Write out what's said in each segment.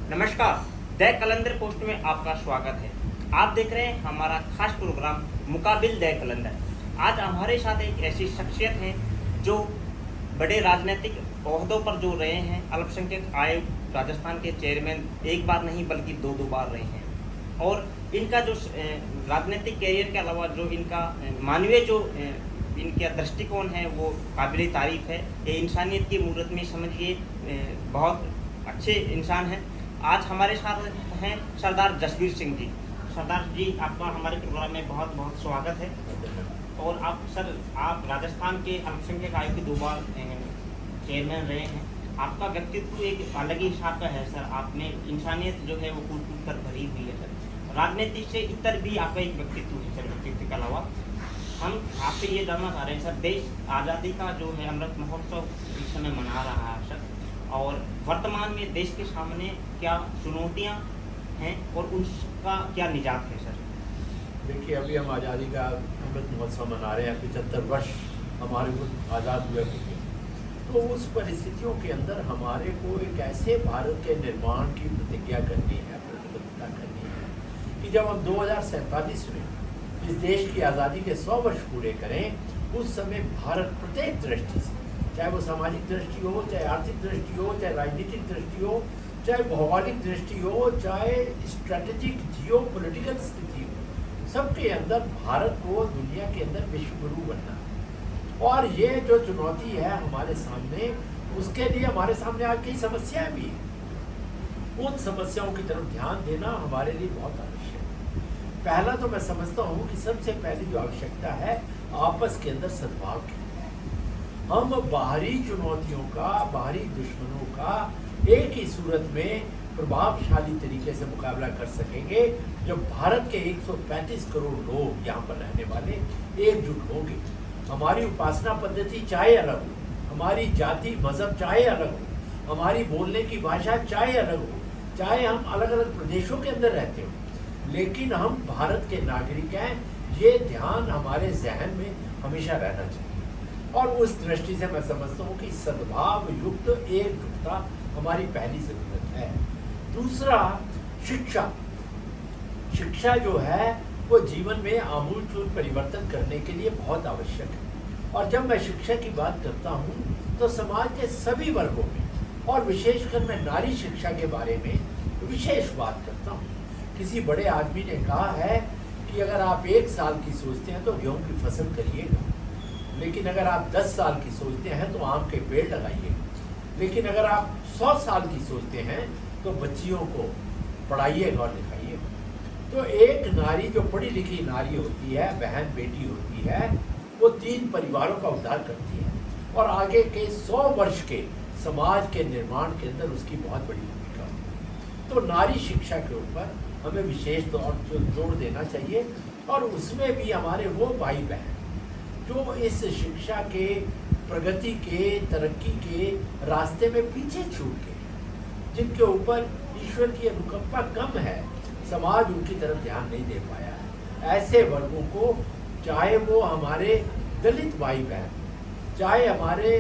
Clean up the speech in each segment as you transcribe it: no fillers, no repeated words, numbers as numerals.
नमस्कार, the Qalandar post में आपका स्वागत है। आप देख रहे हैं हमारा खास प्रोग्राम मुकाबिल द कलंदर। आज हमारे साथ एक ऐसी शख्सियत है जो बड़े राजनीतिक ओहदों पर जो रहे हैं। अल्पसंख्यक आयोग राजस्थान के चेयरमैन एक बार नहीं बल्कि दो बार रहे हैं और इनका जो राजनीतिक कैरियर के अलावा जो इनका मानवीय जो इनका दृष्टिकोण है वो काबिल तारीफ है। ये इंसानियत की मूरत में समझिए बहुत अच्छे इंसान हैं। आज हमारे साथ हैं सरदार जसबीर सिंह जी। सरदार जी, आपका हमारे प्रोग्राम में बहुत बहुत स्वागत है। और आप राजस्थान के अल्पसंख्यक आयोग के 2 बार चेयरमैन रहे हैं। आपका व्यक्तित्व एक अलग ही हिसाब का है सर। आपने इंसानियत जो है वो कूट कूट कर भरी हुई है सर। राजनीति से इतर भी आपका एक व्यक्तित्व है सर। व्यक्तित्व के अलावा हम आपसे ये जानना चाह रहे हैं सर, देश आज़ादी का जो है अमृत महोत्सव इस समय मना रहा है सर, और वर्तमान में देश के सामने क्या चुनौतियां हैं और उसका क्या निजात है सर? देखिए, अभी हम आज़ादी का अमृत महोत्सव मना रहे हैं। 75 वर्ष हमारे मुल्क आज़ाद हुए होंगे। तो उस परिस्थितियों के अंदर हमारे को एक ऐसे भारत के निर्माण की प्रतिज्ञा करनी है, प्रतिबद्धता करनी है कि जब हम 2047 में इस देश की आज़ादी के 100 वर्ष पूरे करें, उस समय भारत प्रत्येक दृष्टि से, चाहे वो सामाजिक दृष्टि हो, चाहे आर्थिक दृष्टि हो, चाहे राजनीतिक दृष्टि हो, चाहे भौगोलिक दृष्टि हो, चाहे स्ट्रेटेजिक जियो पॉलिटिकल स्थिति हो, सबके अंदर भारत को दुनिया के अंदर विश्व गुरु बनना है। और ये जो चुनौती है हमारे सामने, उसके लिए हमारे सामने आज कई समस्याएं भी हैं। उन समस्याओं की तरफ ध्यान देना हमारे लिए बहुत आवश्यक है। पहला तो मैं समझता हूँ कि सबसे पहली जो आवश्यकता है, आपस के अंदर सद्भाव की। हम बाहरी चुनौतियों का, बाहरी दुश्मनों का एक ही सूरत में प्रभावशाली तरीके से मुकाबला कर सकेंगे जब भारत के 135 करोड़ लोग यहाँ पर रहने वाले एकजुट होंगे। हमारी उपासना पद्धति चाहे अलग हो, हमारी जाति मजहब चाहे अलग हो, हमारी बोलने की भाषा चाहे अलग हो, चाहे हम अलग अलग प्रदेशों के अंदर रहते हो, लेकिन हम भारत के नागरिक हैं, ये ध्यान हमारे जहन में हमेशा रहना चाहिए। और उस दृष्टि से मैं समझता हूँ कि सद्भाव युक्त एकजुटता हमारी पहली जरूरत है। दूसरा, शिक्षा। शिक्षा जो है वो जीवन में आमूलचूल परिवर्तन करने के लिए बहुत आवश्यक है। और जब मैं शिक्षा की बात करता हूँ तो समाज के सभी वर्गों में, और विशेषकर मैं नारी शिक्षा के बारे में विशेष बात करता हूँ। किसी बड़े आदमी ने कहा है कि अगर आप 1 साल की सोचते हैं तो गेहूं की फसल करिएगा, लेकिन अगर आप 10 साल की सोचते हैं तो आम के पेड़ लगाइए, लेकिन अगर आप 100 साल की सोचते हैं तो बच्चियों को पढ़ाइएगा और लिखाइएगा। तो एक नारी जो पढ़ी लिखी नारी होती है, बहन बेटी होती है, वो 3 परिवारों का उद्धार करती है और आगे के 100 वर्ष के समाज के निर्माण के अंदर उसकी बहुत बड़ी भूमिका होती है। तो नारी शिक्षा के ऊपर हमें विशेष तौर पर जोर देना चाहिए। और उसमें भी हमारे वो भाई बहन जो इस शिक्षा के, प्रगति के, तरक्की के रास्ते में पीछे छूट गए, जिनके ऊपर ईश्वर की अनुकंपा कम है, समाज उनकी तरफ ध्यान नहीं दे पाया है, ऐसे वर्गों को, चाहे वो हमारे दलित भाई बहन, चाहे हमारे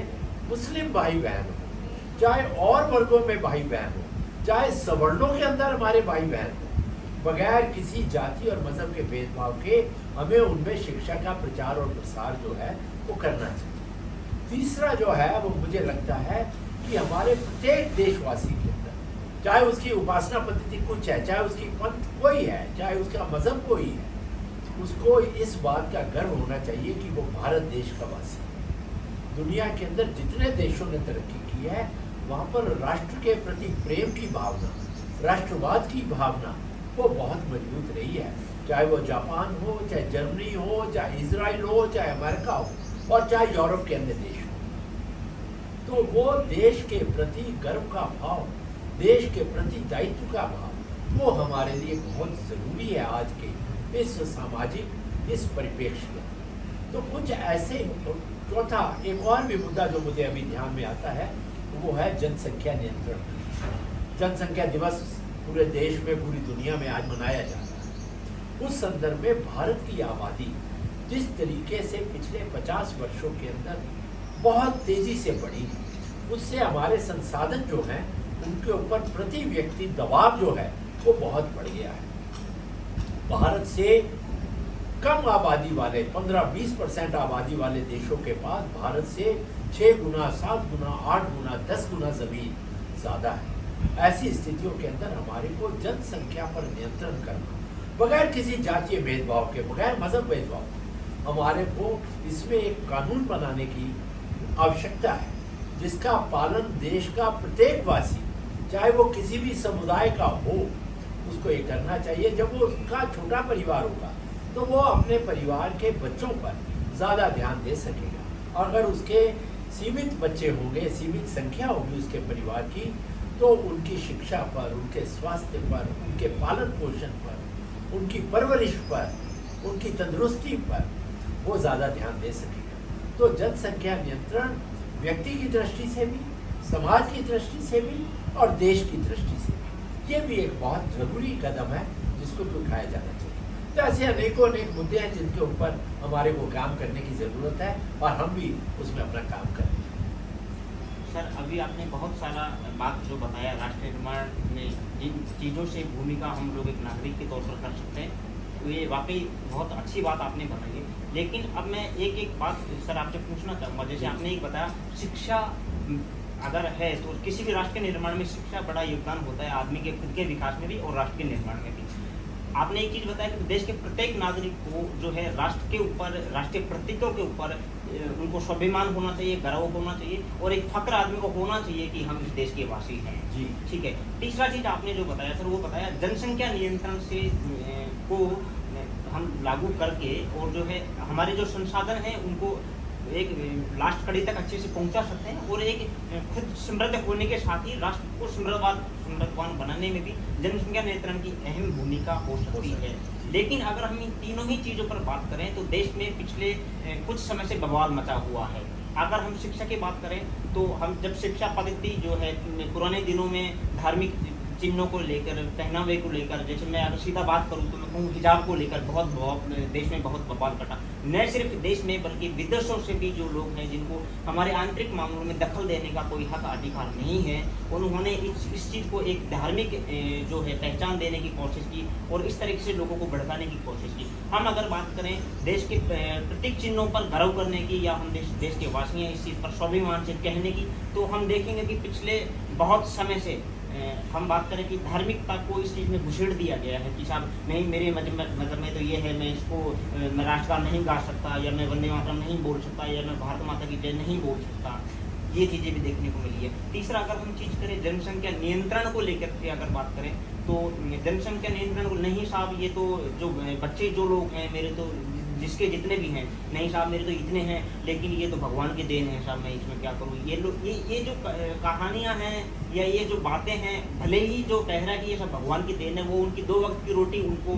मुस्लिम भाई बहन हो, चाहे और वर्गों में भाई बहन हो, चाहे सवर्णों के अंदर हमारे भाई बहन हो, बगैर किसी जाति और मजहब के भेदभाव के हमें उनमें शिक्षा का प्रचार और प्रसार जो है वो करना चाहिए। तीसरा जो है वो मुझे लगता है कि हमारे प्रत्येक देशवासी के अंदर, चाहे उसकी उपासना पद्धति कुछ है, चाहे उसकी पंथ कोई है, चाहे उसका मजहब कोई है, उसको इस बात का गर्व होना चाहिए कि वो भारत देश का वासी है। दुनिया के अंदर जितने देशों ने तरक्की की है, वहाँ पर राष्ट्र के प्रति प्रेम की भावना, राष्ट्रवाद की भावना वो बहुत मजबूत रही है। चाहे वो जापान हो, चाहे जर्मनी हो, चाहे इजराइल हो, चाहे अमेरिका हो, और चाहे यूरोप के अन्य देश हो। तो वो देश के प्रति गर्व का भाव, देश के प्रति दायित्व का भाव, वो हमारे लिए बहुत जरूरी है आज के इस सामाजिक, इस परिप्रेक्ष्य में। तो कुछ ऐसे, चौथा एक और भी मुद्दा जो मुझे अभी ध्यान में आता है वो है जनसंख्या नियंत्रण। जनसंख्या दिवस पूरे देश में, पूरी दुनिया में आज मनाया जा रहा है। उस संदर्भ में भारत की आबादी जिस तरीके से पिछले 50 वर्षों के अंदर बहुत तेजी से बढ़ी, उससे हमारे संसाधन जो हैं उनके ऊपर प्रति व्यक्ति दबाव जो है वो बहुत बढ़ गया है। भारत से कम आबादी वाले 15-20% आबादी वाले देशों के पास भारत से 6 गुना, 7 गुना, 8 गुना, 10 गुना जमीन ज़्यादा है। ऐसी स्थितियों के अंदर हमारे को जनसंख्या पर नियंत्रण करना, बगैर किसी जातीय भेदभाव के, बगैर मजहब भेदभाव के, हमारे को इसमें एक कानून बनाने की आवश्यकता है, जिसका पालन देश का प्रत्येक वासी, चाहे वो किसी भी समुदाय का हो, उसको ये करना चाहिए। जब वो उसका छोटा परिवार होगा तो वो अपने परिवार के बच्चों पर ज़्यादा ध्यान दे सकेगा। अगर उसके सीमित बच्चे होंगे, सीमित संख्या होगी उसके परिवार की, तो उनकी शिक्षा पर, उनके स्वास्थ्य पर, उनके पालन पोषण पर, उनकी परवरिश पर, उनकी तंदुरुस्ती पर वो ज़्यादा ध्यान दे सकेगा। तो जनसंख्या नियंत्रण व्यक्ति की दृष्टि से भी, समाज की दृष्टि से भी और देश की दृष्टि से भी, ये भी एक बहुत ज़रूरी कदम है जिसको तो उठाया जाना चाहिए। तो ऐसे अनेकों अनेक मुद्दे हैं जिनके ऊपर हमारे को काम करने की ज़रूरत है और हम भी उसमें अपना काम करें। सर, अभी आपने बहुत सारा बात जो बताया राष्ट्र निर्माण में जिन चीज़ों से भूमिका हम लोग एक नागरिक के तौर पर कर सकते हैं, तो ये वाकई बहुत अच्छी बात आपने बताई है। लेकिन अब मैं एक एक बात सर आपसे पूछना चाहूँगा। जैसे आपने एक बताया, शिक्षा अगर है तो किसी भी राष्ट्र के निर्माण में शिक्षा बड़ा योगदान होता है, आदमी के खुद के विकास में भी और राष्ट्र के निर्माण में भी। आपने एक चीज़ बताया कि देश के प्रत्येक नागरिक को जो है राष्ट्र के ऊपर, राष्ट्रीय प्रतीकों के ऊपर उनको स्वाभिमान होना चाहिए, गर्व होना चाहिए और एक फक्र आदमी को होना चाहिए कि हम इस देश के वासी हैं। जी, ठीक है। तीसरा चीज़ आपने जो बताया सर, वो बताया जनसंख्या नियंत्रण से को हम लागू करके और जो है हमारे जो संसाधन हैं उनको एक लास्ट कड़ी तक अच्छे से पहुंचा सकते हैं और एक खुद समृद्ध होने के साथ ही राष्ट्र को समृद्धवान बनाने में भी जनसंख्या नियंत्रण की अहम भूमिका हो सकती है। लेकिन अगर हम इन तीनों ही चीज़ों पर बात करें तो देश में पिछले कुछ समय से बवाल मचा हुआ है। अगर हम शिक्षा की बात करें तो हम जब शिक्षा पद्धति जो है पुराने दिनों में धार्मिक चिन्हों को लेकर, पहनावे को लेकर, जैसे मैं अगर सीधा बात करूँ तो मैं कहूँ हिजाब को लेकर बहुत देश में बहुत बवाल कटा। न सिर्फ देश में बल्कि विदेशों से भी जो लोग हैं जिनको हमारे आंतरिक मामलों में दखल देने का कोई हक अधिकार नहीं है, उन्होंने इस चीज़ को एक धार्मिक जो है पहचान देने की कोशिश की और इस तरीके से लोगों को भड़काने की कोशिश की। हम अगर बात करें देश के प्रतीक चिन्हों पर गर्व करने की या हम देश के वासी हैं इस चीज़ पर स्वाभिमान से कहने की, तो हम देखेंगे कि पिछले बहुत समय से हम बात करें कि धार्मिकता को इस चीज़ में घुसेड़ दिया गया है कि साहब नहीं, मेरे मतलब में तो ये है, मैं इसको मैं राष्ट्रगान नहीं गा सकता, या मैं वंदे मातरम नहीं बोल सकता, या मैं भारत माता की जय नहीं बोल सकता। ये चीज़ें भी देखने को मिली है। तीसरा, अगर हम चीज़ करें जनसंख्या नियंत्रण को लेकर के अगर बात करें तो जनसंख्या नियंत्रण को नहीं साहब, ये तो जो बच्चे जो लोग हैं मेरे, तो जिसके जितने भी हैं, नहीं साहब मेरे तो इतने हैं, लेकिन ये तो भगवान की देन है साहब, मैं इसमें क्या करूँ। ये लोग ये जो कहानियाँ हैं या ये जो बातें हैं, भले ही जो कह रहा है कि ये सब भगवान की देन है, वो उनकी 2 वक्त की रोटी उनको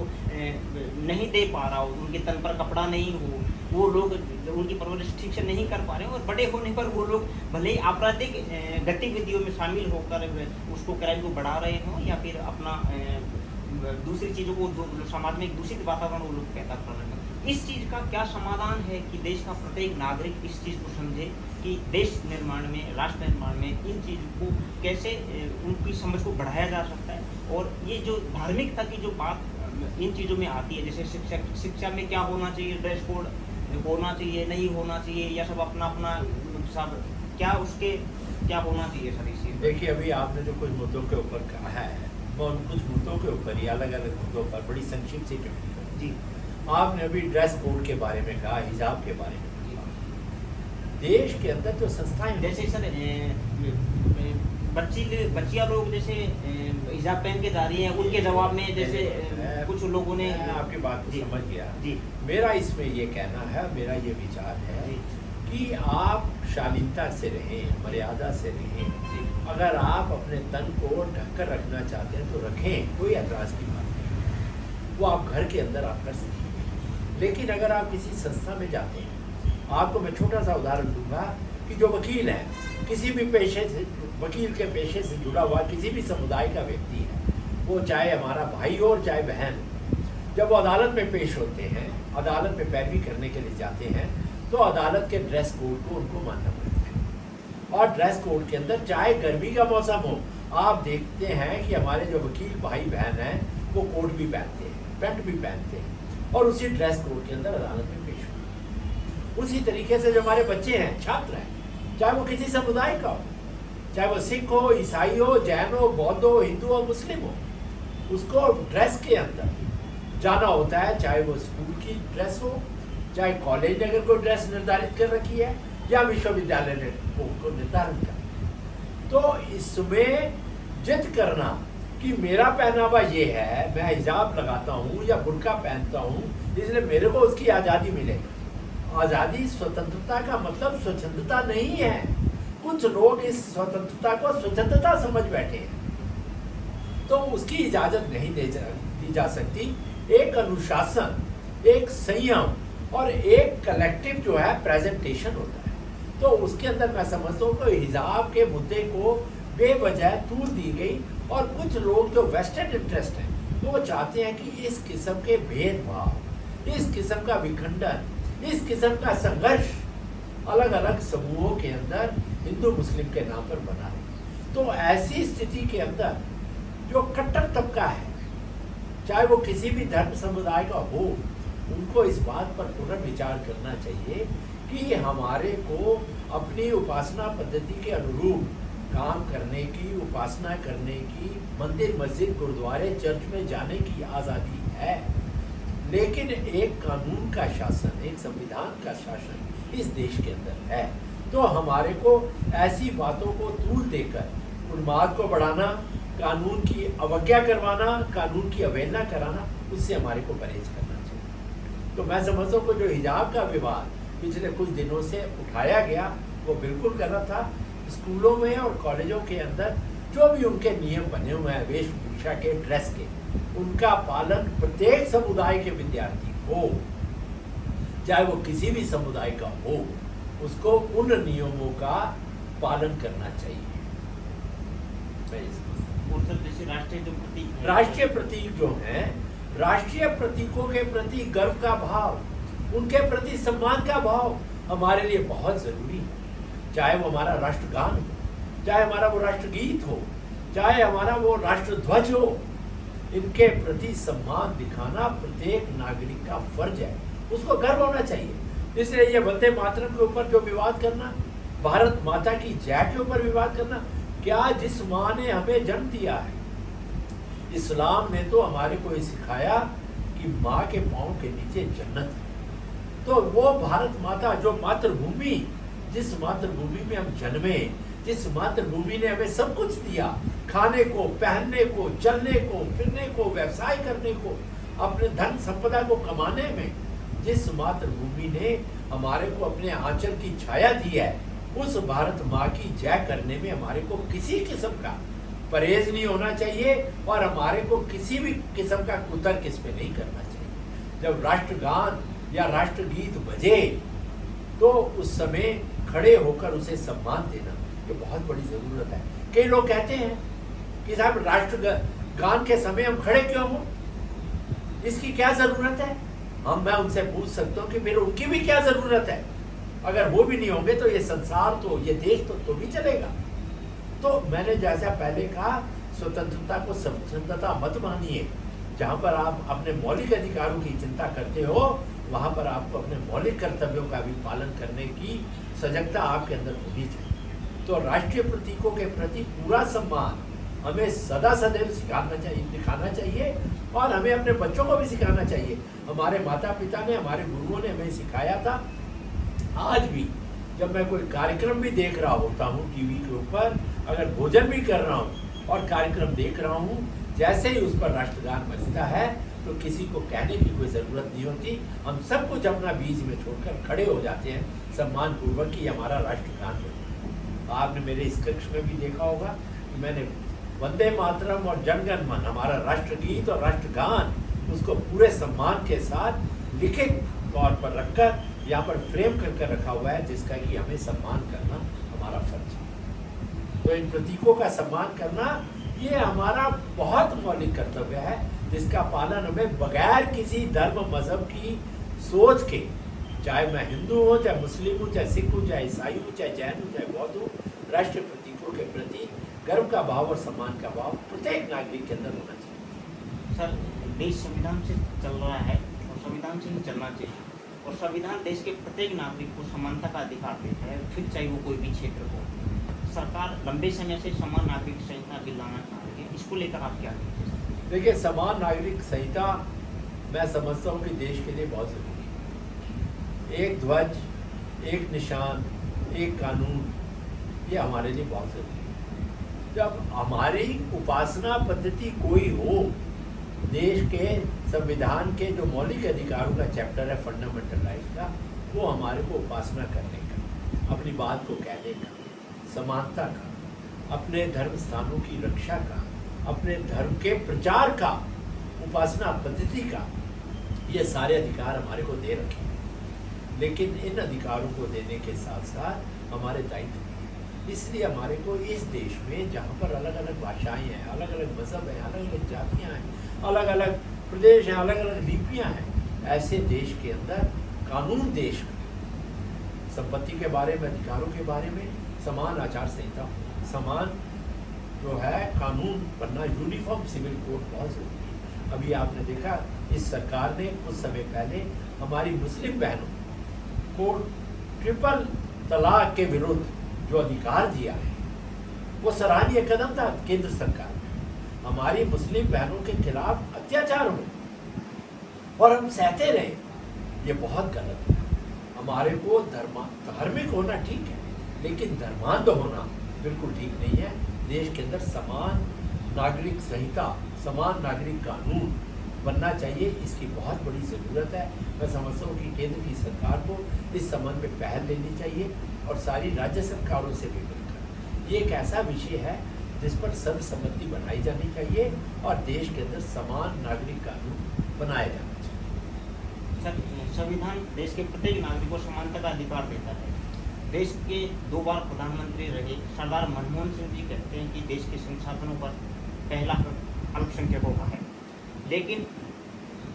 नहीं दे पा रहा हो, उनके तन पर कपड़ा नहीं हो, वो लोग उनकी परवरिश ठीक से नहीं कर पा रहे हैं और बड़े होने पर वो लोग भले ही आपराधिक गतिविधियों में शामिल होकर उसको क्राइम को बढ़ा रहे हों या फिर अपना दूसरी चीज़ों को समाज में एक दूषित वातावरण वो लोग पैदा कर रहे हैं। इस चीज़ का क्या समाधान है कि देश का प्रत्येक नागरिक इस चीज़ को समझे कि देश निर्माण में, राष्ट्र निर्माण में इन चीज़ों को कैसे उनकी समझ को बढ़ाया जा सकता है। और ये जो धार्मिकता की जो बात इन चीज़ों में आती है, जैसे शिक्षा में क्या होना चाहिए, ड्रेस कोड होना चाहिए, नहीं होना चाहिए, या सब अपना अपना सब क्या उसके क्या होना चाहिए सर इस चीज़। देखिए, अभी आपने जो कुछ मुद्दों के ऊपर कहा है, मैं उन कुछ मुद्दों के ऊपर ही अलग अलग मुद्दों पर बड़ी संक्षिप्त से टिप्पणी करूँ। जी, आपने अभी ड्रेस कोड के बारे में कहा, हिजाब के बारे में कहा। देश के अंदर जो संस्थाएं, जैसे सर बच्चियाँ लोग जैसे हिजाब पहन के जा रही हैं, उनके जवाब में जैसे कुछ लोगों ने आपकी बात को समझ गया। जी, मेरा इसमें ये कहना है, मेरा ये विचार है कि आप शालीनता से रहें, मर्यादा से रहें। अगर आप अपने तन को ढककर रखना चाहते हैं तो रखें, कोई ऐतराज़ की बात नहीं, वो आप घर के अंदर आप कर सकते हैं। लेकिन अगर आप किसी संस्था में जाते हैं, आपको मैं छोटा सा उदाहरण दूंगा कि जो वकील है, किसी भी पेशे से, वकील के पेशे से जुड़ा हुआ किसी भी समुदाय का व्यक्ति है, वो चाहे हमारा भाई हो और चाहे बहन, जब वो अदालत में पेश होते हैं, अदालत में पैरवी करने के लिए जाते हैं, तो अदालत के ड्रेस कोड को उनको मानना पड़ता है। और ड्रेस कोड के अंदर चाहे गर्मी का मौसम हो, आप देखते हैं कि हमारे जो वकील भाई बहन हैं वो कोट भी पहनते हैं, पैंट भी पहनते हैं और उसी ड्रेस कोड के अंदर अदालत में पेश होते हैं। उसी तरीके से जो हमारे बच्चे हैं, छात्र हैं, चाहे वो किसी समुदाय का हो, चाहे वो सिख हो, ईसाई हो, जैन हो, बौद्ध हो, हिंदू हो, मुस्लिम हो, उसको ड्रेस के अंदर जाना होता है। चाहे वो स्कूल की ड्रेस हो, चाहे कॉलेज ने अगर कोई ड्रेस निर्धारित कर रखी है या विश्वविद्यालय ने को निर्धारण कर, तो इसमें जिद करना कि मेरा पहनावा ये है, मैं हिजाब लगाता हूँ या बुर्का पहनता हूँ, इसलिए मेरे को उसकी आज़ादी मिलेगी। आज़ादी, स्वतंत्रता का मतलब स्वच्छंदता नहीं है। कुछ लोग इस स्वतंत्रता को स्वच्छंदता समझ बैठे हैं, तो उसकी इजाजत नहीं दी जा सकती। एक अनुशासन, एक संयम और एक कलेक्टिव जो है प्रेजेंटेशन होता है, तो उसके अंदर मैं समझता हूँ कि हिजाब के मुद्दे को बेवजह तूल दी गई। और कुछ लोग जो वेस्टेड इंटरेस्ट हैं वो चाहते हैं कि इस किस्म के भेदभाव, इस किस्म का विखंडन, इस किस्म का संघर्ष अलग अलग समूहों के अंदर हिंदू मुस्लिम के नाम पर बना रहे। तो ऐसी स्थिति के अंदर जो कट्टर तबका है, चाहे वो किसी भी धर्म समुदाय का हो, उनको इस बात पर पुनर्विचार करना चाहिए कि हमारे को अपनी उपासना पद्धति के अनुरूप काम करने की, उपासना करने की, मंदिर मस्जिद गुरुद्वारे चर्च में जाने की आज़ादी है, लेकिन एक कानून का शासन, एक संविधान का शासन इस देश के अंदर है। तो हमारे को ऐसी बातों को तूल देकर उन्माद को बढ़ाना, कानून की अवज्ञा करवाना, कानून की अवहेलना कराना, उससे हमारे को परहेज करना चाहिए। तो मैं समझता हूँ कि जो हिजाब का विवाद पिछले कुछ दिनों से उठाया गया वो बिल्कुल गलत था। स्कूलों में और कॉलेजों के अंदर जो भी उनके नियम बने हुए हैं वेशभूषा के, ड्रेस के, उनका पालन प्रत्येक समुदाय के विद्यार्थी हो, चाहे वो किसी भी समुदाय का हो, उसको उन नियमों का पालन करना चाहिए। राष्ट्रीय प्रतीक जो हैं, राष्ट्रीय प्रतीकों के प्रति गर्व का भाव, उनके प्रति सम्मान का भाव हमारे लिए बहुत जरूरी है। चाहे वो हमारा राष्ट्रगान हो, चाहे हमारा वो राष्ट्रगीत हो, चाहे हमारा वो राष्ट्रध्वज हो, इनके प्रति सम्मान दिखाना प्रत्येक नागरिक का फर्ज है, उसको गर्व होना चाहिए। इसलिए ये वंदे मातरम के ऊपर जो विवाद करना, भारत माता की जय के ऊपर विवाद करना, क्या जिस माँ ने हमें जन्म दिया है, इस्लाम ने तो हमारे को ये सिखाया कि माँ के पाँव के नीचे जन्नत है। तो वो भारत माता जो मातृभूमि, जिस मातृभूमि में हम जन्मे, जिस मातृभूमि ने हमें सब कुछ दिया, खाने को, पहनने को, चलने को, फिरने को, व्यवसाय करने को, अपने धन संपदा को कमाने में, जिस मातृभूमि ने हमारे को अपने आंचल की छाया दी है, उस भारत माँ की जय करने में हमारे को किसी किस्म का परहेज नहीं होना चाहिए और हमारे को किसी भी किस्म का कुतर्क इस पे नहीं करना चाहिए। जब राष्ट्रगान या राष्ट्रगीत बजे तो उस समय खड़े होकर उसे सम्मान देना ये बहुत बड़ी जरूरत है। कई लोग कहते हैं कि साहब राष्ट्रगान के समय हम खड़े क्यों हों, इसकी क्या जरूरत है? मैं उनसे पूछ सकता हूँ कि फिर उनकी भी क्या जरूरत है? अगर वो भी नहीं होंगे तो ये संसार तो, ये देश तो भी चलेगा। तो मैंने जैसा पहले कहा, स्वतंत्रता को स्वतंत्रता मत मानिए। जहाँ पर आप अपने मौलिक अधिकारों की चिंता करते हो, वहाँ पर आपको अपने मौलिक कर्तव्यों का भी पालन करने की सजगता आपके अंदर होनी चाहिए। तो राष्ट्रीय प्रतीकों के प्रति पूरा सम्मान हमें सदा सदैव दिखाना चाहिए और हमें अपने बच्चों को भी सिखाना चाहिए। हमारे माता पिता ने, हमारे गुरुओं ने हमें सिखाया था। आज भी जब मैं कोई कार्यक्रम भी देख रहा होता हूँ टीवी के ऊपर, अगर भोजन भी कर रहा हूँ और कार्यक्रम देख रहा हूँ, जैसे ही उस पर राष्ट्रगान बजता है तो किसी को कहने की कोई ज़रूरत नहीं होती। हम सब कुछ अपना बीच में छोड़कर खड़े हो जाते हैं सम्मान पूर्वक कि हमारा राष्ट्रगान हो। आपने मेरे इस कक्ष में भी देखा होगा कि मैंने वंदे मातरम और जनगण मन, हमारा राष्ट्रगीत और राष्ट्रगान, उसको पूरे सम्मान के साथ लिखित तौर पर रखकर यहाँ पर फ्रेम करके रखा हुआ है, जिसका कि हमें सम्मान करना हमारा फर्ज है। तो इन प्रतीकों का सम्मान करना ये हमारा बहुत मौलिक कर्तव्य है, जिसका पालन हमें बगैर किसी धर्म मजहब की सोच के, चाहे मैं हिंदू हूँ, चाहे मुस्लिम हूँ, चाहे सिख हूँ, चाहे ईसाई हूँ, चाहे जैन हूँ, चाहे बौद्ध हूँ, राष्ट्रीय प्रतीकों के प्रति गर्व का भाव और सम्मान का भाव प्रत्येक नागरिक के अंदर होना चाहिए। सर, देश संविधान से चल रहा है और संविधान से ही चलना चाहिए, और संविधान देश के प्रत्येक नागरिक को समानता का अधिकार देता है, फिर चाहे वो कोई भी क्षेत्र हो। सरकार लंबे समय से समान नागरिक संहिता बिल लाना चाह रही है, इसको लेकर आप क्या कहते हैं? देखिए, समान नागरिक संहिता मैं समझता हूँ कि देश के लिए बहुत जरूरी है। एक ध्वज, एक निशान, एक कानून, ये हमारे लिए बहुत जरूरी है। जब हमारी उपासना पद्धति कोई हो, देश के संविधान के जो मौलिक अधिकारों का चैप्टर है फंडामेंटल राइट का, वो हमारे को उपासना करने का, अपनी बात को कहने का, समानता का, अपने धर्म स्थानों की रक्षा का, अपने धर्म के प्रचार का, उपासना पद्धति का, ये सारे अधिकार हमारे को दे रखे हैं। लेकिन इन अधिकारों को देने के साथ साथ हमारे दायित्व भी हैं। इसलिए हमारे को इस देश में जहाँ पर अलग अलग भाषाएं हैं, अलग अलग मज़हब हैं, अलग अलग जातियाँ हैं, अलग अलग प्रदेश हैं, अलग अलग लिपियाँ हैं, ऐसे देश के अंदर कानून देश में संपत्ति के बारे में, अधिकारों के बारे में समान आचार संहिता, समान जो है कानून बनना, यूनिफॉर्म सिविल कोड बहुत जरूरी है। अभी आपने देखा, इस सरकार ने कुछ समय पहले हमारी मुस्लिम बहनों को ट्रिपल तलाक के विरुद्ध जो अधिकार दिया है, वो सराहनीय कदम था केंद्र सरकार ने। हमारी मुस्लिम बहनों के खिलाफ अत्याचार हो और हम सहते रहे, ये बहुत गलत है। हमारे को धार्मिक होना ठीक है, लेकिन धर्मांध होना बिल्कुल ठीक नहीं है। देश के अंदर समान नागरिक संहिता, समान नागरिक कानून बनना चाहिए, इसकी बहुत बड़ी ज़रूरत है। मैं समझता हूँ कि केंद्र की सरकार को इस संबंध में पहल लेनी चाहिए और सारी राज्य सरकारों से भी मिलकर। ये एक ऐसा विषय है जिस पर सर्वसम्मति बनाई जानी चाहिए और देश के अंदर समान नागरिक कानून बनाया जाना चाहिए। सर, संविधान देश के प्रत्येक नागरिक को समानता का अधिकार देता है। देश के 2 बार प्रधानमंत्री रहे सरदार मनमोहन सिंह जी कहते हैं कि देश के संसाधनों पर पहला हक अल्पसंख्यकों का है, लेकिन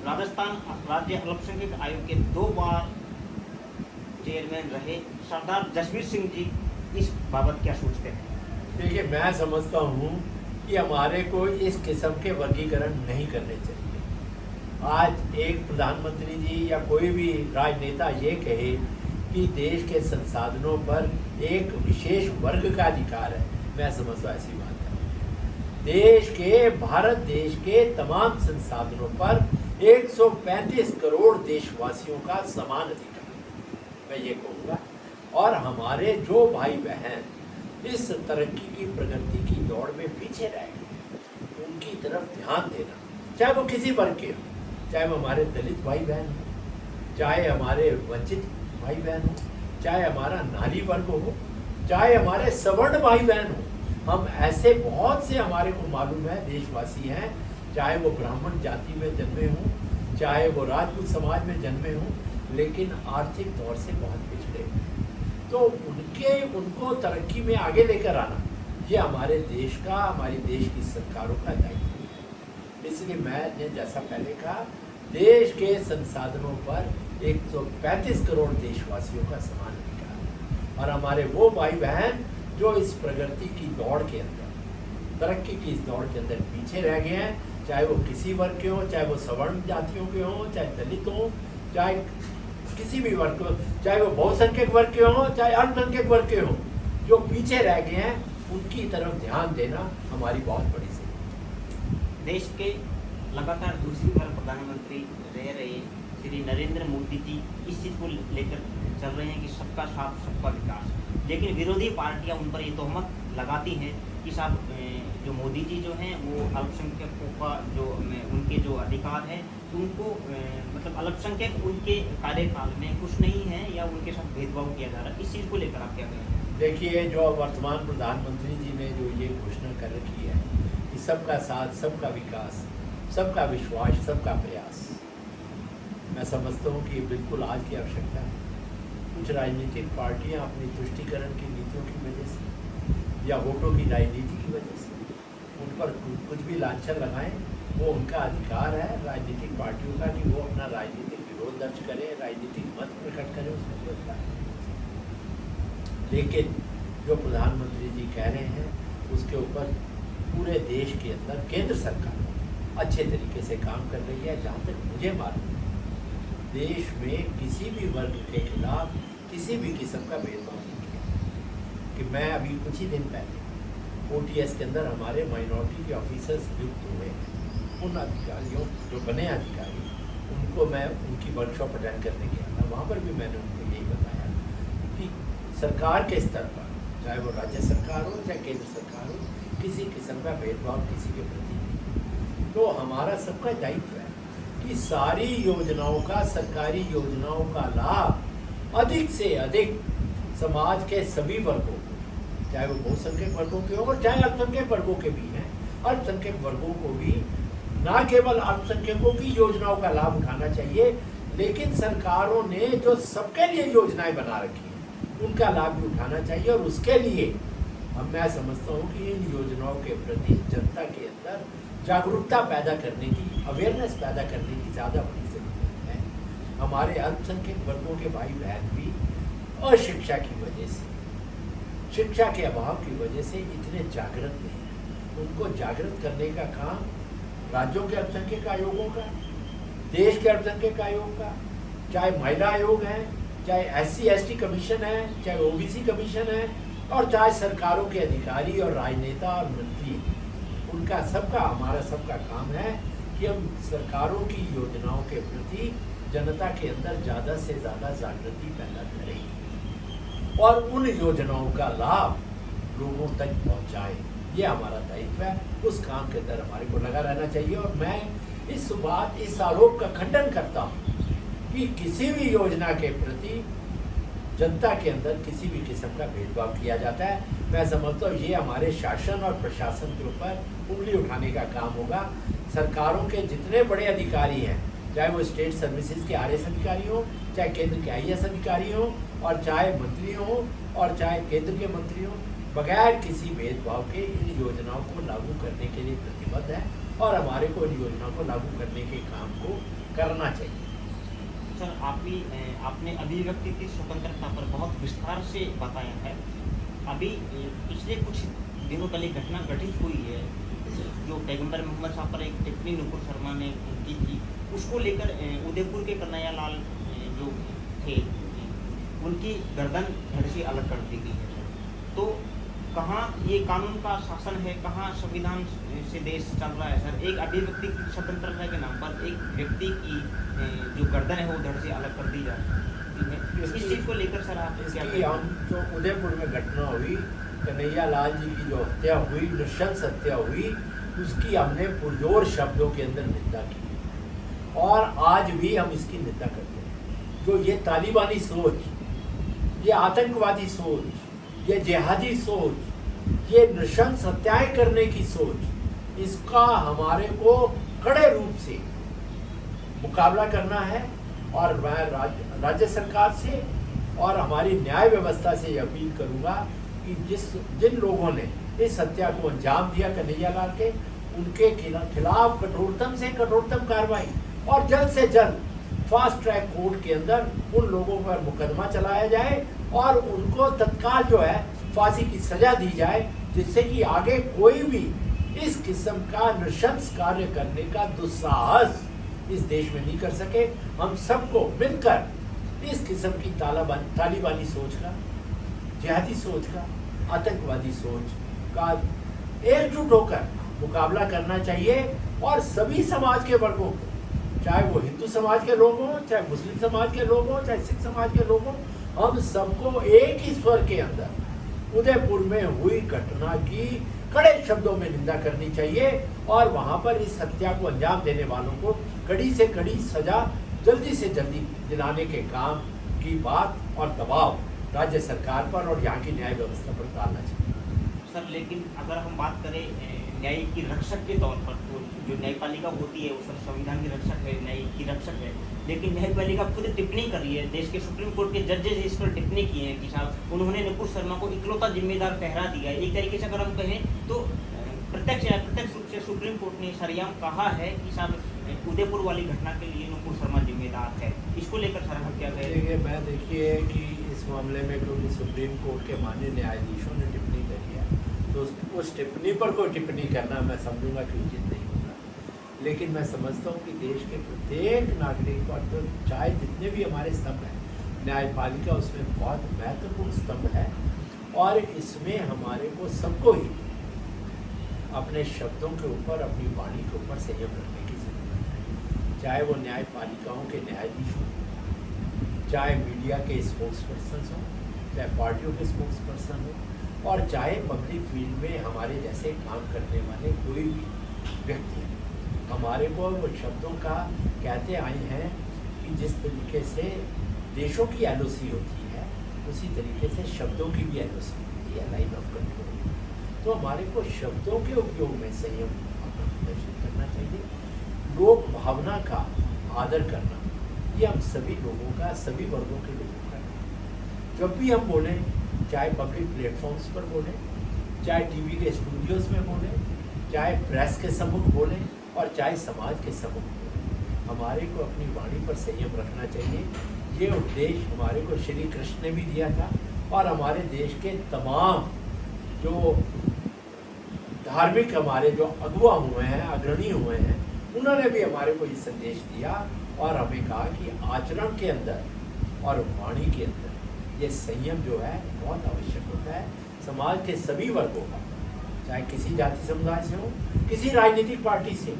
राजस्थान राज्य अल्पसंख्यक आयोग के 2 बार चेयरमैन रहे सरदार जसवीर सिंह जी इस बाबत क्या सोचते हैं? देखिए, मैं समझता हूँ कि हमारे को इस किस्म के वर्गीकरण नहीं करने चाहिए। आज एक प्रधानमंत्री जी या कोई भी राजनेता ये कहे कि देश के संसाधनों पर एक विशेष वर्ग का अधिकार है, मैं समझता हूँ ऐसी बात है। भारत देश के तमाम संसाधनों पर 135 करोड़ देशवासियों का समान अधिकार, मैं ये कहूँगा। और हमारे जो भाई बहन इस तरक्की की, प्रगति की दौड़ में पीछे रह गए, उनकी तरफ ध्यान देना, चाहे वो किसी वर्ग के हो, चाहे वो हमारे दलित भाई बहन हो, चाहे हमारे वंचित भाई बहन हो, चाहे हमारा नारी वर्ग हो, चाहे हमारे सवर्ण भाई बहन हो। हम ऐसे बहुत से हमारे को मालूम है देशवासी हैं, चाहे वो ब्राह्मण जाति में जन्मे हों, चाहे वो राजपूत समाज में जन्मे हों, लेकिन आर्थिक तौर से बहुत पिछड़े। तो उनको तरक्की में आगे लेकर आना, ये हमारे देश का, हमारी देश की सरकारों का दायित्व है। इसलिए मैंने जैसा पहले कहा, देश के संसाधनों पर 135 करोड़ देशवासियों का समान अधिकार है। और हमारे वो भाई बहन जो इस प्रगति की दौड़ के अंदर, तरक्की की इस दौड़ के अंदर पीछे रह गए हैं, चाहे वो किसी वर्ग के हों, चाहे वो सवर्ण जातियों के हों, चाहे दलित हों, चाहे किसी भी वर्ग के हों, चाहे वो बहुसंख्यक वर्ग के हों, चाहे अल्पसंख्यक वर्ग के हों, जो पीछे रह गए हैं, उनकी तरफ ध्यान देना हमारी बहुत बड़ी ज़रूरत है। देश के लगातार दूसरी बार प्रधानमंत्री रह रहे श्री नरेंद्र मोदी जी इस चीज़ को लेकर चल रहे हैं कि सबका साथ सबका विकास, लेकिन विरोधी पार्टियां उन पर ये तोहमत लगाती हैं कि साहब जो मोदी जी जो हैं वो अल्पसंख्यकों का जो उनके जो अधिकार हैं उनको मतलब अल्पसंख्यक उनके कार्यकाल में कुछ नहीं है या उनके साथ भेदभाव किया जा रहा है। इस चीज़ को लेकर आप क्या कहेंगे? देखिए, जो वर्तमान प्रधानमंत्री जी ने जो ये घोषणा कर रखी है कि सबका साथ सबका विकास, सबका विश्वास, सबका प्रयास, मैं समझता हूँ कि बिल्कुल आज की आवश्यकता है। कुछ राजनीतिक पार्टियां अपनी तुष्टीकरण की नीतियों की वजह से या वोटों की राजनीति की वजह से उन पर कुछ भी लांछन लगाएं, वो उनका अधिकार है राजनीतिक पार्टियों का कि वो अपना राजनीतिक विरोध दर्ज करें, राजनीतिक मत प्रकट करें, उसमें कोई बात नहीं। लेकिन जो प्रधानमंत्री जी कह रहे हैं उसके ऊपर पूरे देश के अंदर केंद्र सरकार अच्छे तरीके से काम कर रही है। जहाँ तक मुझे मालूम है, देश में किसी भी वर्ग के खिलाफ किसी भी किस्म का भेदभाव नहीं किया। कि मैं अभी कुछ ही दिन पहले OTS के अंदर हमारे माइनॉरिटी के ऑफिसर्स नियुक्त हुए हैं, उन अधिकारियों जो बने अधिकारी, उनको मैं उनकी वर्कशॉप अटेंड करने गया था। वहाँ पर भी मैंने उनको यही बताया कि सरकार के स्तर पर, चाहे वो राज्य सरकार हो चाहे केंद्र सरकार हो, किसी किस्म का भेदभाव किसी के प्रति नहीं। तो हमारा सबका दायित्व है कि सारी योजनाओं का, सरकारी योजनाओं का लाभ अधिक से अधिक समाज के सभी वर्गों को, चाहे वो बहुसंख्यक वर्गों के हो और चाहे अल्पसंख्यक वर्गों के भी हैं, अल्पसंख्यक वर्गों को भी, ना केवल अल्पसंख्यकों की योजनाओं का लाभ उठाना चाहिए, लेकिन सरकारों ने जो सबके लिए योजनाएं बना रखी हैं उनका लाभ भी उठाना चाहिए। और उसके लिए मैं समझता हूँ कि इन योजनाओं के प्रति जनता के अंदर जागरूकता पैदा करने की, अवेयरनेस पैदा करने की ज़्यादा बड़ी ज़रूरत है। हमारे अल्पसंख्यक वर्गों के भाई बहन भी अशिक्षा की वजह से, शिक्षा के अभाव की वजह से इतने जागृत नहीं है। उनको जागृत करने का काम राज्यों के अल्पसंख्यक आयोगों का, देश के अल्पसंख्यक आयोग का, चाहे महिला आयोग है, चाहे SC/ST कमीशन है, चाहे OBC कमीशन है, और चाहे सरकारों के अधिकारी और राजनेता और मंत्री, उनका सबका, हमारा सबका काम है कि हम सरकारों की योजनाओं के प्रति जनता के अंदर ज़्यादा से ज़्यादा जागृति पैदा करें और उन योजनाओं का लाभ लोगों तक पहुंचाएं। ये हमारा दायित्व है। उस काम के अंदर हमारे को लगा रहना चाहिए। और मैं इस आरोप का खंडन करता हूँ कि किसी भी योजना के प्रति जनता के अंदर किसी भी किस्म का भेदभाव किया जाता है। मैं समझता हूँ ये हमारे शासन और प्रशासन के ऊपर उंगली उठाने का काम होगा। सरकारों के जितने बड़े अधिकारी हैं, चाहे वो स्टेट सर्विसेज के RS अधिकारी हों, चाहे केंद्र के IAS अधिकारी हों, और चाहे मंत्री हों और चाहे केंद्र के मंत्री हों, बगैर किसी भेदभाव के इन योजनाओं को लागू करने के लिए प्रतिबद्ध है और हमारे को इन योजनाओं को लागू करने के काम को करना चाहिए। सर, आपने अभिव्यक्ति की स्वतंत्रता पर बहुत विस्तार से बताया है। अभी पिछले कुछ दिनों पहले घटना घटित हुई है जो पैगंबर मोहम्मद साहब पर एक टिप्पणी नुपुर शर्मा ने की थी, उसको लेकर उदयपुर के कन्हैया लाल जो थे उनकी गर्दन धड़ से अलग कर दी गई है। तो कहाँ ये कानून का शासन है, कहाँ संविधान से देश चल रहा है सर? एक अभिव्यक्ति की स्वतंत्रता के नाम पर एक व्यक्ति की जो गर्दन है वो धड़ से अलग कर दी जाती है। इस चीज़ को लेकर सर आप क्या कहेंगे? हम जो उदयपुर में घटना हुई, कन्हैया लाल जी की जो हत्या हुई, नृशंस हत्या हुई, उसकी हमने पुरजोर शब्दों के अंदर निंदा की और आज भी हम इसकी निंदा करते हैं। जो ये तालिबानी सोच, ये आतंकवादी सोच, ये जिहादी सोच, ये नृशंस हत्याएं करने की सोच, इसका हमारे को कड़े रूप से मुकाबला करना है। और मैं राज्य सरकार से और हमारी न्याय व्यवस्था से ये अपील करूंगा कि जिन लोगों ने इस हत्या को अंजाम दिया कन्हैया लाल के, उनके खिलाफ कठोरतम से कठोरतम कार्रवाई और जल्द से जल्द फास्ट ट्रैक कोर्ट के अंदर उन लोगों पर मुकदमा चलाया जाए और उनको तत्काल जो है फांसी की सजा दी जाए, जिससे कि आगे कोई भी इस किस्म का नृशंस कार्य करने का दुस्साहस इस देश में नहीं कर सके। हम सबको मिलकर इस किस्म की तालिबानी सोच का, जिहादी सोच का, आतंकवादी सोच का एकजुट होकर मुकाबला करना चाहिए और सभी समाज के वर्गों को, चाहे वो हिंदू समाज के लोग हों, चाहे मुस्लिम समाज के लोग हों, चाहे सिख समाज के लोग हों, हम सबको एक ही स्वर के अंदर उदयपुर में हुई घटना की कड़े शब्दों में निंदा करनी चाहिए और वहां पर इस हत्या को अंजाम देने वालों को कड़ी से कड़ी सजा जल्दी से जल्दी दिलाने के काम की बात और दबाव राज्य सरकार पर और यहाँ की न्याय व्यवस्था पर डालना चाहिए। सर, लेकिन अगर हम बात करें न्याय की रक्षक के तौर पर, तो जो न्यायपालिका होती है वो सर संविधान की रक्षक है, न्याय की रक्षक है, लेकिन न्यायपालिका खुद टिप्पणी कर रही है। देश के सुप्रीम कोर्ट के जजेस इस पर टिप्पणी किए हैं कि साहब उन्होंने नुपुर शर्मा को इकलौता जिम्मेदार ठहरा दिया है। एक तरीके से अगर हम कहें तो प्रत्यक्ष या अप्रत्यक्ष रूप से सुप्रीम कोर्ट ने सरेआम कहा है कि साहब उदयपुर वाली घटना के लिए नुपुर शर्मा जिम्मेदार है। इसको लेकर सर हम क्या कहें? मैं देखिए कि इस मामले में क्योंकि सुप्रीम कोर्ट के माननीय न्यायाधीशों ने टिप्पणी करी है, तो उस टिप्पणी पर कोई टिप्पणी करना मैं समझूंगा कि उचित नहीं होगा। लेकिन मैं समझता हूँ कि देश के प्रत्येक नागरिक और तो चाहे जितने भी हमारे स्तंभ हैं, न्यायपालिका उसमें बहुत महत्वपूर्ण स्तंभ है, और इसमें हमारे को सबको ही अपने शब्दों के ऊपर, अपनी वाणी के ऊपर संयम रखने की जरूरत है। चाहे वो न्यायपालिकाओं के न्यायाधीश हों, चाहे मीडिया के स्पोक्स पर्सन हों, चाहे पार्टियों के स्पोक्स पर्सन हों, और चाहे पब्लिक फील्ड में हमारे जैसे काम करने वाले कोई भी व्यक्ति, हमारे को वो शब्दों का कहते आए हैं कि जिस तरीके से देशों की एलओसी होती है, उसी तरीके से शब्दों की भी एलओसी होती है, लाइन ऑफ कंट्रोल। तो हमारे को शब्दों के उपयोग में संयम अपना प्रदर्शित करना चाहिए। लोक भावना का आदर करना, ये हम सभी लोगों का, सभी वर्गों के लोगों का है। जब भी हम बोलें, चाहे पब्लिक प्लेटफॉर्म्स पर बोलें, चाहे टीवी के स्टूडियोज़ में बोलें, चाहे प्रेस के सम्मुख बोलें, और चाहे समाज के सम्मुख बोलें, हमारे को अपनी वाणी पर संयम रखना चाहिए। ये उपदेश हमारे को श्री कृष्ण ने भी दिया था, और हमारे देश के तमाम जो धार्मिक हमारे जो अगुआ हुए हैं, अग्रणी हुए हैं, उन्होंने भी हमारे को ये संदेश दिया और हमें कहा कि आचरण के अंदर और वाणी के अंदर ये संयम जो है बहुत आवश्यक होता है। समाज के सभी वर्गों का, चाहे किसी जाति समुदाय से हो, किसी राजनीतिक पार्टी से,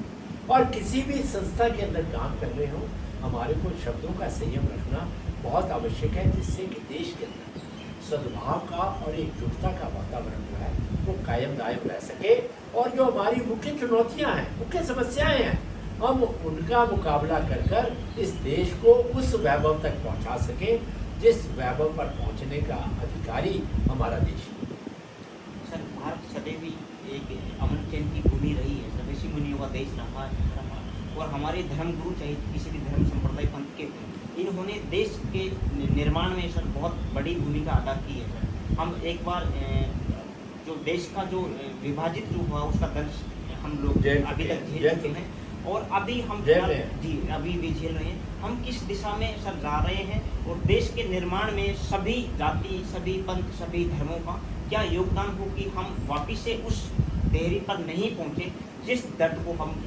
और किसी भी संस्था के अंदर काम कर रहे हो, हमारे को शब्दों का संयम रखना बहुत आवश्यक है, जिससे कि देश के अंदर सद्भाव का और एकजुटता का वातावरण जो है वो कायम दायम रह सके, और जो हमारी मुख्य चुनौतियां हैं, मुख्य समस्याएं हैं, हम उनका मुकाबला कर कर इस देश को उस वैभव तक पहुंचा सके जिस वैभव पर पहुंचने का अधिकारी हमारा देश है। सर, भारत सदैव ही एक अमन चैन की भूमि रही है, सब ऋषि मुनियों का देश रहा, और हमारे धर्मगुरु चाहे किसी भी धर्म संप्रदाय पंथ के, इन्होंने देश के निर्माण में सर बहुत बड़ी भूमिका अदा की है। सर, हम एक बार जो देश का जो विभाजित जो हुआ उसका दर्द हम लोग अभी तक झेल चुके हैं, और अभी हम जी अभी भी झेल रहे हैं। हम किस दिशा में सर जा रहे हैं, और देश के निर्माण में सभी जाति, सभी पंथ, सभी धर्मों का क्या योगदान हो कि हम वापिस से उस देहरी पर नहीं पहुँचे जिस दर्द को हम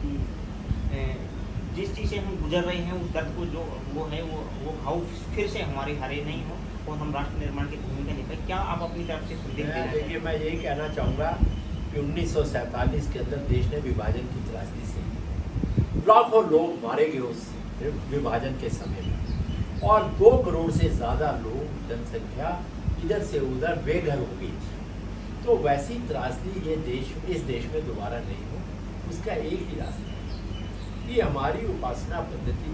जिस चीज़ से हम गुजर रहे हैं, उस दर्द को जो वो है वो घाव फिर से हमारे हरे नहीं हो, और हम राष्ट्र निर्माण की भूमिका निभाएं। क्या आप अपनी तरफ से संदेश देना चाहिए? देखिए, मैं यही कहना चाहूँगा कि 1947 के अंदर देश ने विभाजन की त्रासदी से लाखों लोग मारे गए उस विभाजन के समय में, और 2 करोड़ से ज़्यादा लोग, जनसंख्या इधर से उधर बेघर हो गई थी। तो वैसी त्रासदी ये देश, इस देश में दोबारा नहीं हो, उसका एक ही रास्ता है कि हमारी उपासना पद्धति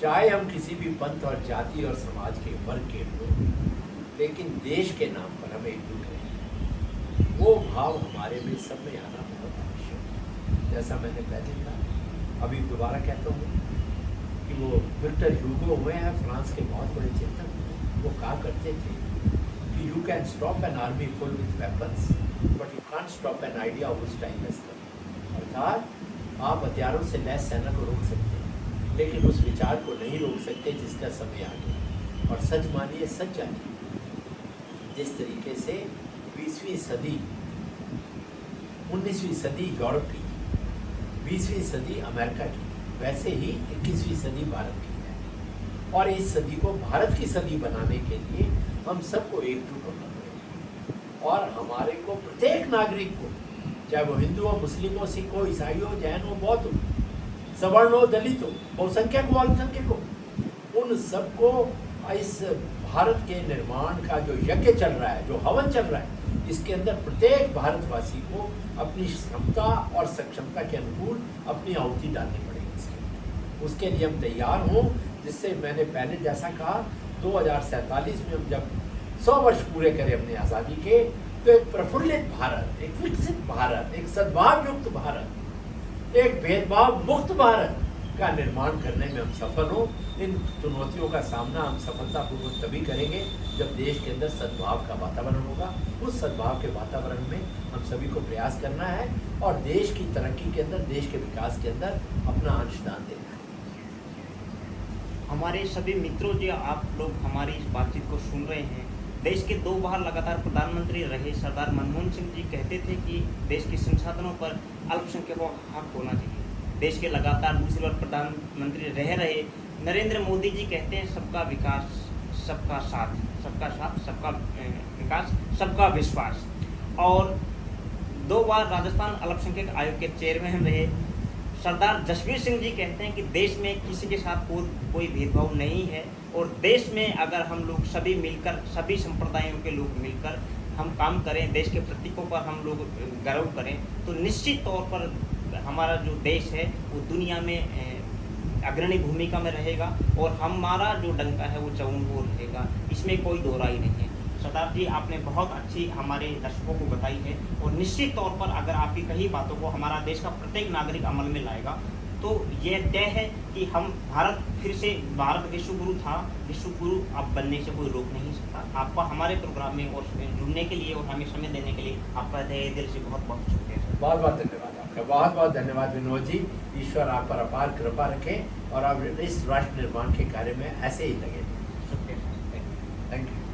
चाहे हम किसी भी पंथ और जाति और समाज के वर्ग के लोग, लेकिन देश के नाम पर हमें एकजुट रहें, वो भाव हमारे में सब में आना बहुत आवश्यक है। जैसा मैंने पहले कहा, अभी दोबारा कहता हूँ कि वो विक्टर ह्यूगो हुए हैं, फ्रांस के बहुत बड़े चिंतक, वो कहा करते थे कि you can stop an army full with weapons but you can't stop an idea which time has come. अर्थात आप हथियारों से लैस सेना को रोक सकते हैं, लेकिन उस विचार को नहीं रोक सकते जिसका समय आ गया। और सच मानिए, सच जानिए, जिस तरीके से 20वीं सदी, 19वीं सदी यूरोप की, 20वीं सदी अमेरिका की, वैसे ही 21वीं सदी भारत की है। और इस सदी को भारत की सदी बनाने के लिए हम सबको एकजुट होना पड़ेगा, और हमारे को प्रत्येक नागरिक को, चाहे वो हिंदू हो, मुस्लिम हो, सिख हो, ईसाई हो, जैन हो, बौद्ध हो, सवर्ण हो, दलित हो, बहुसंख्यक हो, अल्पसंख्यक हो, उन सबको इस भारत के निर्माण का जो यज्ञ चल रहा है, जो हवन चल रहा है, इसके अंदर प्रत्येक भारतवासी को अपनी क्षमता और सक्षमता के अनुकूल अपनी आहुति डालनी पड़ेगी। उसके लिए हम तैयार हों, जिससे मैंने पहले जैसा कहा, 2047 में हम जब 100 वर्ष पूरे करें अपनी आज़ादी के, तो एक प्रफुल्लित भारत, एक विकसित भारत, एक सद्भाव युक्त भारत, एक भेदभाव मुक्त भारत का निर्माण करने में हम सफल हों। इन चुनौतियों का सामना हम सफलतापूर्वक तभी करेंगे जब देश के अंदर सद्भाव का वातावरण होगा। उस सद्भाव के वातावरण में हम सभी को प्रयास करना है और देश की तरक्की के अंदर, देश के विकास के अंदर अपना अंशदान देना है। हमारे सभी मित्रों, जो आप लोग हमारी इस बातचीत को सुन रहे हैं, देश के 2 बार लगातार प्रधानमंत्री रहे सरदार मनमोहन सिंह जी कहते थे कि देश के संसाधनों पर अल्पसंख्यकों का हक होना चाहिए। देश के लगातार दूसरी बार प्रधानमंत्री रह रहे नरेंद्र मोदी जी कहते हैं सबका विकास, सबका साथ, सबका विकास, सबका विश्वास। और 2 बार राजस्थान अल्पसंख्यक आयोग के चेयरमैन रहे सरदार जसवीर सिंह जी कहते हैं कि देश में किसी के साथ कोई भेदभाव नहीं है और देश में अगर हम लोग सभी मिलकर, सभी संप्रदायों के लोग मिलकर हम काम करें, देश के प्रतीकों पर हम लोग गर्व करें, तो निश्चित तौर पर हमारा जो देश है वो दुनिया में अग्रणी भूमिका में रहेगा और हमारा जो डंका है वो चौमुखी रहेगा, इसमें कोई दो राय नहीं है। सरदार जी, आपने बहुत अच्छी हमारे दर्शकों को बताई है और निश्चित तौर पर अगर आपकी कही बातों को हमारा देश का प्रत्येक नागरिक अमल में लाएगा तो ये तय है कि हम भारत फिर से, भारत विश्वगुरु था, विश्वगुरु अब बनने से कोई रोक नहीं सकता। आपका हमारे प्रोग्राम में और जुड़ने के लिए और हमें समय देने के लिए आपका तहे दिल से बहुत बहुत शुक्रिया। बहुत बहुत धन्यवाद आपका, बहुत बहुत धन्यवाद विनोद जी। ईश्वर आप पर अपार कृपा रखे और आप इस राष्ट्र निर्माण के कार्य में ऐसे ही लगे। शुक्रिया, थैंक यू।